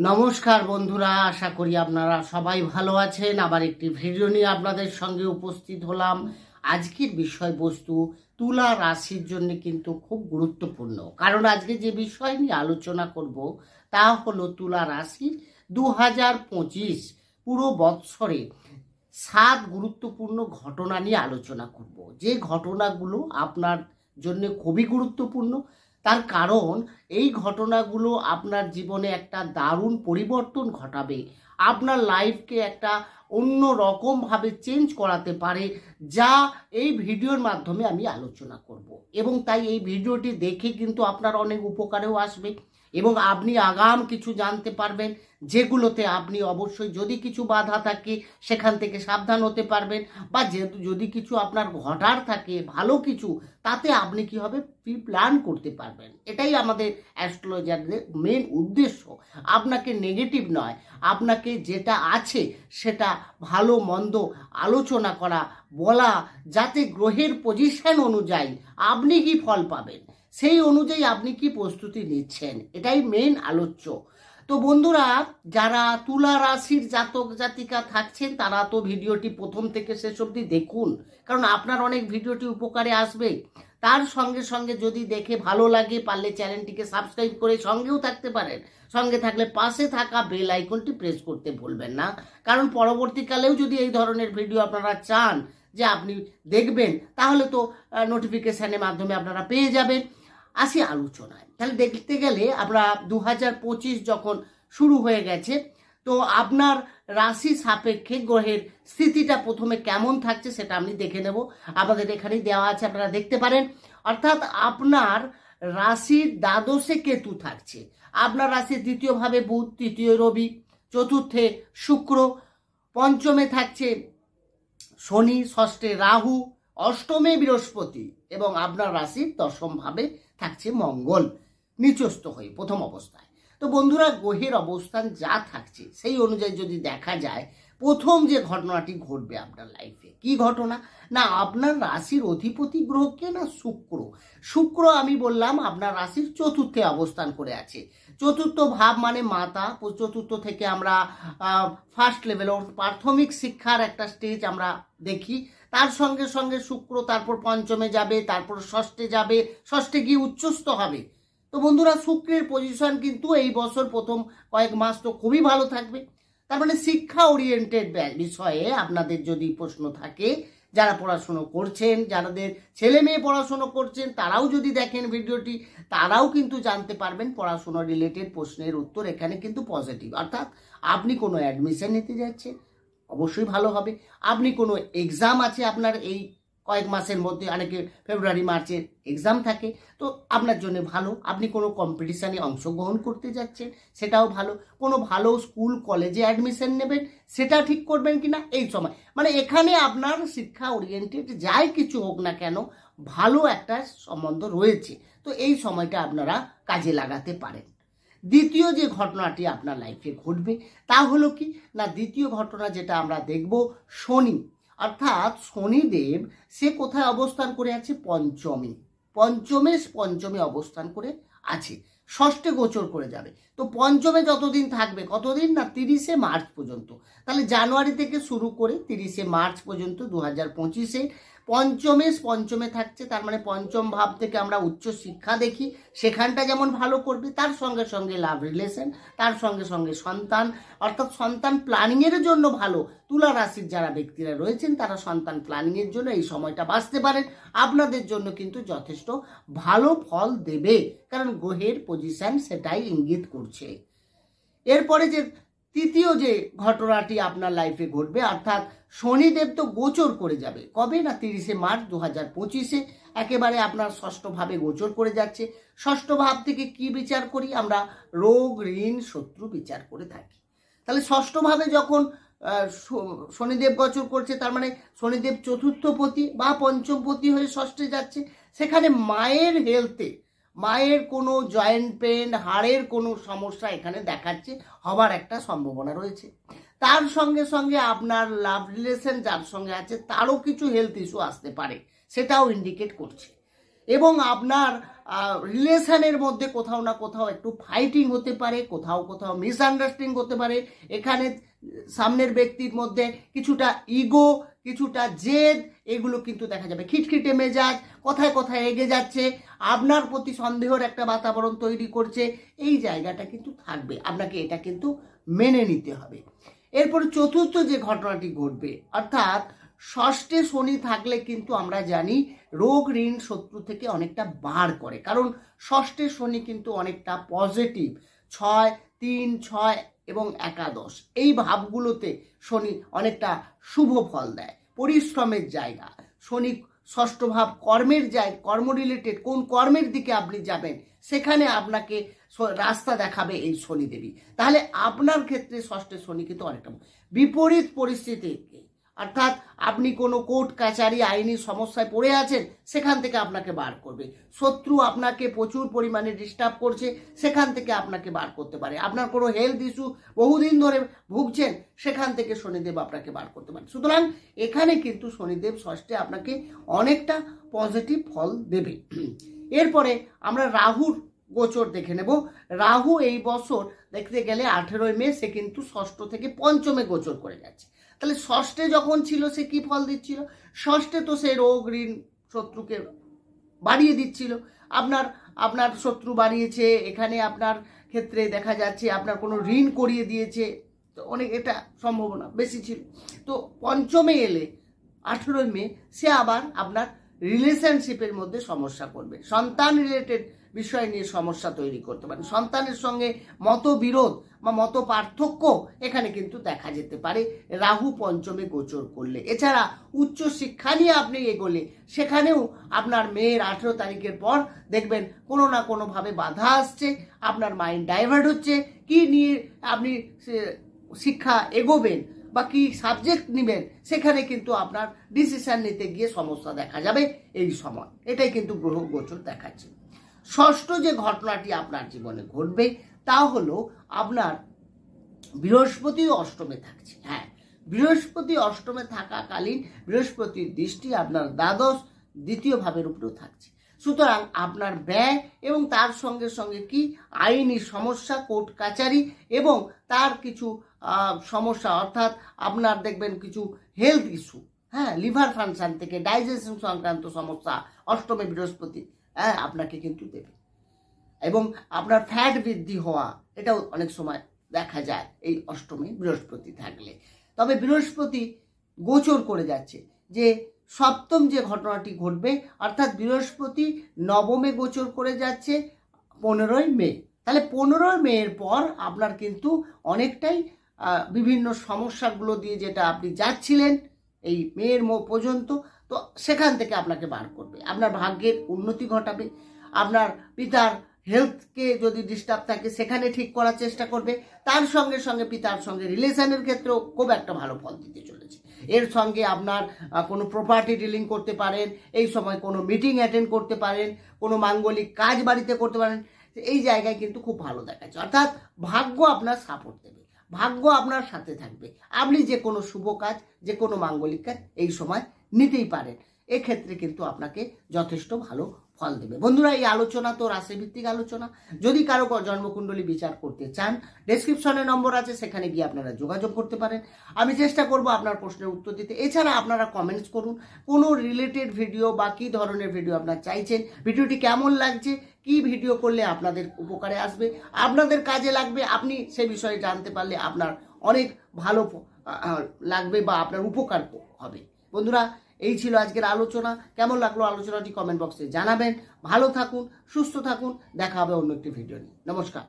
নমস্কার বন্ধুরা, আশা করি আপনারা সবাই ভালো আছেন। আবার একটি ভিডিও নিয়ে আপনাদের সঙ্গে উপস্থিত হলাম। আজকের বিষয়বস্তু তুলা রাশির জন্য কিন্তু খুব গুরুত্বপূর্ণ, কারণ আজকে যে বিষয় নিয়ে আলোচনা করব তা হলো তুলা রাশির 2025 পুরো বৎসরে 7 গুরুত্বপূর্ণ ঘটনা নিয়ে আলোচনা করব। যে ঘটনাগুলো আপনার জন্য খুবই গুরুত্বপূর্ণ, তার কারণ এই ঘটনাগুলো আপনার জীবনে একটা দারুণ পরিবর্তন ঘটাবে, আপনার লাইফকে একটা অন্য রকমভাবে চেঞ্জ করাতে পারে, যা এই ভিডিওর মাধ্যমে আমি আলোচনা করব। এবং তাই এই ভিডিওটি দেখে কিন্তু আপনার অনেক উপকারেও আসবে এবং আপনি আগাম কিছু জানতে পারবেন, যেগুলোতে আপনি অবশ্যই যদি কিছু বাধা থাকে সেখান থেকে সাবধান হতে পারবেন, বা যদি কিছু আপনার ঘটার থাকে ভালো কিছু, তাতে আপনি কি হবে প্রি প্ল্যান করতে পারবেন। এটাই আমাদের অ্যাস্ট্রোলজারদের মেন উদ্দেশ্য। আপনাকে নেগেটিভ নয়, আপনাকে যেটা আছে সেটা ভালো মন্দ আলোচনা করা, বলা, যাতে গ্রহের পজিশন অনুযায়ী আপনি কি ফল পাবেন, সেই অনুযায়ী আপনি কি প্রস্তুতি নিচ্ছেন, এটাই মেন আলোচ্য। তো বন্ধুরা, যারা তুলা রাশির জাতক জাতিকা থাকছেন তারা তো ভিডিওটি প্রথম থেকে শেষ অবধি দেখুন, কারণ আপনার অনেক ভিডিওটি উপকারে আসবে। তার সঙ্গে সঙ্গে যদি দেখে ভালো লাগে, পারলে চ্যানেলটিকে সাবস্ক্রাইব করে সঙ্গেও থাকতে পারেন। সঙ্গে থাকলে পাশে থাকা বেল আইকনটি প্রেস করতে ভুলবেন না, কারণ পরবর্তীকালেও যদি এই ধরনের ভিডিও আপনারা চান যে আপনি দেখবেন, তাহলে তো নোটিফিকেশনের মাধ্যমে আপনারা পেয়ে যাবেন। আসি আলোচনায়। তাহলে দেখতে গেলে আমরা 2025 যখন শুরু হয়ে গেছে, তো আপনার রাশি সাপেক্ষে গ্রহের স্থিতিটা প্রথমে কেমন থাকছে সেটা আমি দেখে নেব। আমাদের এখানেই দেওয়া আছে, আপনারা দেখতে পারেন। অর্থাৎ আপনার রাশির দ্বাদশে কেতু থাকছে, আপনার রাশির দ্বিতীয়ভাবে বুধ, তৃতীয় রবি, চতুর্থে শুক্র, পঞ্চমে থাকছে শনি, ষষ্ঠে রাহু, অষ্টমে বৃহস্পতি এবং আপনার রাশির দশম ভাবে থাকছে মঙ্গল নিচস্থ হয়ে প্রথম অবস্থায়। তো বন্ধুরা, গ্রহের অবস্থান যা থাকছে সেই অনুযায়ী যদি দেখা যায়, প্রথম যে ঘটনাটি ঘটবে আপনার লাইফে, কি ঘটনা না, আপনার রাশির অধিপতি গ্রহ কে না শুক্র। শুক্র আমি বললাম আপনার রাশির চতুর্থে অবস্থান করে আছে। চতুর্থ ভাব মানে মাতা। চতুর্থ থেকে আমরা ফার্স্ট লেভেল প্রাথমিক শিক্ষার একটা স্টেজ আমরা দেখি। তার সঙ্গে সঙ্গে শুক্র তারপর পঞ্চমে যাবে, তারপর ষষ্ঠে যাবে, ষষ্ঠে গিয়ে উচ্চস্থ হবে। তো বন্ধুরা, শুক্রের পজিশন কিন্তু এই বছর প্রথম কয়েক মাস তো খুবই ভালো থাকবে। তার মানে শিক্ষা ওরিয়েন্টেড বিষয়ে আপনাদের যদি প্রশ্ন থাকে, যারা পড়াশুনো করছেন, যাদের ছেলে মেয়ে পড়াশুনো করছেন, তারাও যদি দেখেন ভিডিওটি, তারাও কিন্তু জানতে পারবেন পড়াশুনো রিলেটেড প্রশ্নের উত্তর এখানে কিন্তু পজিটিভ। অর্থাৎ আপনি কোনো অ্যাডমিশন নিতে যাচ্ছেন, অবশ্যই ভালো হবে। আপনি কোনো এক্সাম আছে আপনার এই কয়েক মাসের মধ্যে, অনেকে ফেব্রুয়ারি মার্চের এক্সাম থাকে, তো আপনার জন্য ভালো। আপনি কোনো কম্পিটিশানে অংশগ্রহণ করতে যাচ্ছেন, সেটাও ভালো। কোনো ভালো স্কুল কলেজে অ্যাডমিশন নেবেন, সেটা ঠিক করবেন কিনা এই সময়, মানে এখানে আপনার শিক্ষা ওরিয়েন্টেড যাই কিছু হোক না কেন, ভালো একটা সম্বন্ধ রয়েছে। তো এই সময়টা আপনারা কাজে লাগাতে পারেন। দ্বিতীয় যে ঘটনাটি আপনার লাইফে ঘটবে তা হলো কি না, দ্বিতীয় ঘটনা যেটা আমরা দেখব, শনি। অর্থাৎ শনিদেব সে কোথায় অবস্থান করে আছে, পঞ্চমে অবস্থান করে আছে, ষষ্ঠে গোচর করে যাবে। তো পঞ্চমে যতদিন থাকবে, কতদিন না 30শে মার্চ পর্যন্ত। তাহলে জানুয়ারি থেকে শুরু করে 30শে মার্চ পর্যন্ত 2025-এ পঞ্চমে থাকছে। তার মানে পঞ্চম ভাব থেকে আমরা উচ্চ শিক্ষা দেখি, সেখানটা যেমন ভালো করবে, তার সঙ্গে সঙ্গে লাভ রিলেশন, তার সঙ্গে সঙ্গে সন্তান, অর্থাৎ সন্তান প্ল্যানিংয়ের জন্য ভালো। তুলা রাশির যারা ব্যক্তিরা রয়েছেন তারা সন্তান প্ল্যানিংয়ের জন্য এই সময়টা বাঁচতে পারেন, আপনাদের জন্য কিন্তু যথেষ্ট ভালো ফল দেবে, কারণ গ্রহের পজিশন সেটাই ইঙ্গিত করছে। এরপরে যে তৃতীয় যে ঘটনাটি আপনার লাইফে ঘটবে, অর্থাৎ শনিদেব তো গোচর করে যাবে কবে না 30শে মার্চ 2025-এ, একেবারে আপনার ষষ্ঠ ভাবে গোচর করে যাচ্ছে। ষষ্ঠ ভাব থেকে কি বিচার করি আমরা, রোগ ঋণ শত্রু বিচার করে থাকি। তাহলে ষষ্ঠ ভাবে যখন শনিদেব গোচর করছে, তার মানে শনিদেব চতুর্থপতি বা পঞ্চমপতি হয়ে ষষ্ঠে যাচ্ছে, সেখানে মায়ের হেলথে, মায়ের কোনো জয়েন্ট পেন, হাড়ের কোনো সমস্যা এখানে দেখাচ্ছে, হবার একটা সম্ভাবনা রয়েছে। তার সঙ্গে সঙ্গে আপনার লাভ রিলেশন যার সঙ্গে আছে তারও কিছু হেলথ ইস্যু আসতে পারে, সেটাও ইন্ডিকেট করছে। এবং আপনার রিলেশনের মধ্যে কোথাও না কোথাও একটু ফাইটিং হতে পারে, কোথাও কোথাও মিসআন্ডারস্ট্যান্ডিং হতে পারে। এখানে সামনের ব্যক্তির মধ্যে কিছুটা ইগো, কিছুটা জেদ, এগুলো কিন্তু দেখা যাবে। খিটখিটে মেজাজ, কথায় কথায় এগে যাচ্ছে, আপনার প্রতি সন্দেহের একটা বাতাবরণ তৈরি করছে, এই জায়গাটা কিন্তু থাকবে। আপনাকে এটা কিন্তু মেনে নিতে হবে। এরপর চতুর্থ যে ঘটনাটি ঘটবে, অর্থাৎ ষষ্ঠে শনি থাকলে কিন্তু আমরা জানি রোগ ঋণ শত্রু থেকে অনেকটা বার করে, কারণ ষষ্ঠে শনি কিন্তু অনেকটা পজিটিভ। 6, 3, 6 এবং একাদশ এই ভাবগুলোতে শনি অনেকটা শুভ ফল দেয়। পরিশ্রমের জায়গা, শনি ষষ্ঠ ভাব কর্মের জায়গা, কর্ম রিলেটেড কোন কর্মের দিকে আপনি যাবেন সেখানে আপনাকে রাস্তা দেখাবে এই শনিদেবী। তাহলে আপনার ক্ষেত্রে ষষ্ঠে শনি কিন্তু অনেকটা বিপরীত পরিস্থিতি, অর্থাৎ আপনি কোনো কোর্ট কাচারি আইনি সমস্যায় পড়ে আছেন, সেখান থেকে আপনাকে বার করবে। শত্রু আপনাকে প্রচুর পরিমাণে ডিস্টার্ব করছে, সেখান থেকে আপনাকে বার করতে পারে। আপনার কোনো হেলথ ইস্যু বহুদিন ধরে ভুগছেন, সেখান থেকে শনিদেব আপনাকে বার করতে পারে। সুতরাং এখানে কিন্তু শনিদেব ষষ্ঠে আপনাকে অনেকটা পজিটিভ ফল দেবে। এরপরে আমরা রাহুর গোচর দেখে নেব। রাহু এই বছর দেখতে গেলে 18 মে সে কিন্তু ষষ্ঠ থেকে পঞ্চমে গোচর করে যাচ্ছে। তাহলে ষষ্ঠে যখন ছিল সে কি ফল দিচ্ছিল? ষষ্ঠে তো সে রোগ ঋণ শত্রুকে বাড়িয়ে দিচ্ছিল। আপনার শত্রু বাড়িয়েছে, এখানে আপনার ক্ষেত্রে দেখা যাচ্ছে আপনার কোনো ঋণ করিয়ে দিয়েছে, তো অনেক এটা সম্ভাবনা বেশি ছিল। তো পঞ্চমে এলে 18 মে সে আবার আপনার রিলেশনশিপের মধ্যে সমস্যা করবে, সন্তান রিলেটেড বিষয় নিয়ে সমস্যা তৈরি করতে পারেন। সন্তানের সঙ্গে মতবিরোধ বা মত পার্থক্য এখানে কিন্তু দেখা যেতে পারে রাহু পঞ্চমে গোচর করলে। এছাড়া উচ্চ শিক্ষা নিয়ে আপনি এগোলে সেখানেও আপনার মেয়ের 18 তারিখের পর দেখবেন কোনো না কোনোভাবে বাধা আসছে, আপনার মাইন্ড ডাইভার্ট হচ্ছে, কি নিয়ে আপনি শিক্ষা এগোবেন বা কি সাবজেক্ট নেবেন, সেখানে কিন্তু আপনার ডিসিশন নিতে গিয়ে সমস্যা দেখা যাবে এই সময়। এটাই কিন্তু গ্রহ গোচর দেখাচ্ছে। ষষ্ঠ যে ঘটনাটি আপনার জীবনে ঘটবে তা হলো আপনার বৃহস্পতি অষ্টমে থাকছে। হ্যাঁ, বৃহস্পতি অষ্টমে থাকাকালীন বৃহস্পতির দৃষ্টি আপনার দ্বাদশ দ্বিতীয় ভাবের উপরেও থাকছে। সুতরাং আপনার ব্যয় এবং তার সঙ্গে সঙ্গে কি আইনি সমস্যা, কোর্ট কাচারি এবং তার কিছু সমস্যা, অর্থাৎ আপনার দেখবেন কিছু হেলথ ইস্যু, হ্যাঁ, লিভার ফাংশন থেকে ডাইজেশন সংক্রান্ত সমস্যা অষ্টমে বৃহস্পতি আপনাকে কিন্তু দেবে। এবং আপনার ফ্যাট বৃদ্ধি হওয়া, এটাও অনেক সময় দেখা যায় এই অষ্টমে বৃহস্পতি থাকলে। তবে বৃহস্পতি গোচর করে যাচ্ছে যে সপ্তম যে ঘটনাটি ঘটবে, অর্থাৎ বৃহস্পতি নবমে গোচর করে যাচ্ছে 15 মে। তাহলে 15 মের পর আপনার কিন্তু অনেকটাই বিভিন্ন সমস্যাগুলো দিয়ে যেটা আপনি যাচ্ছিলেন এই মেয়ের পর্যন্ত, তো সেখান থেকে আপনাকে বার করবে, আপনার ভাগ্যের উন্নতি ঘটাবে। আপনার পিতার হেলথকে যদি ডিস্টার্ব থাকে সেখানে ঠিক করার চেষ্টা করবে। তার সঙ্গে সঙ্গে পিতার সঙ্গে রিলেশনের ক্ষেত্রেও খুব একটা ভালো ফল দিতে চলেছে। এর সঙ্গে আপনার কোনো প্রপার্টি ডিলিং করতে পারেন, এই সময় কোনো মিটিং অ্যাটেন্ড করতে পারেন, কোনো মাঙ্গলিক কাজ বাড়িতে করতে পারেন, এই জায়গায় কিন্তু খুব ভালো দেখাচ্ছে। অর্থাৎ ভাগ্য আপনার সাপোর্ট দেবে, ভাগ্য আপনার সাথে থাকবে। আপনি যে কোনো শুভ কাজ, যে কোনো মাঙ্গলিক কাজ এই সময় নিতেই পারেন। এক্ষেত্রে কিন্তু আপনাকে যথেষ্ট ভালো ফল দেবে। বন্ধুরা, এই আলোচনা তো রাশিভিত্তিক আলোচনা। যদি কারো জন্মকুণ্ডলী বিচার করতে চান, ডেসক্রিপশনে নম্বর আছে, সেখানে গিয়ে আপনারা যোগাযোগ করতে পারেন। আমি চেষ্টা করব আপনার প্রশ্নের উত্তর দিতে। এছাড়া আপনারা কমেন্টস করুন কোনো রিলেটেড ভিডিও বা কী ধরনের ভিডিও আপনারা চাইছেন, ভিডিওটি কেমন লাগছে, কি ভিডিও করলে আপনাদের উপকারে আসবে, আপনাদের কাজে লাগবে, আপনি সে বিষয়ে জানতে পারলে আপনার অনেক ভালো লাগবে বা আপনার উপকার হবে। বন্ধুরা, এই ছিল আজকের আলোচনা। কেমন লাগলো আলোচনাটি কমেন্ট বক্সে জানাবেন। ভালো থাকুন, সুস্থ থাকুন, দেখা হবে অন্য একটি ভিডিও নিয়ে। নমস্কার।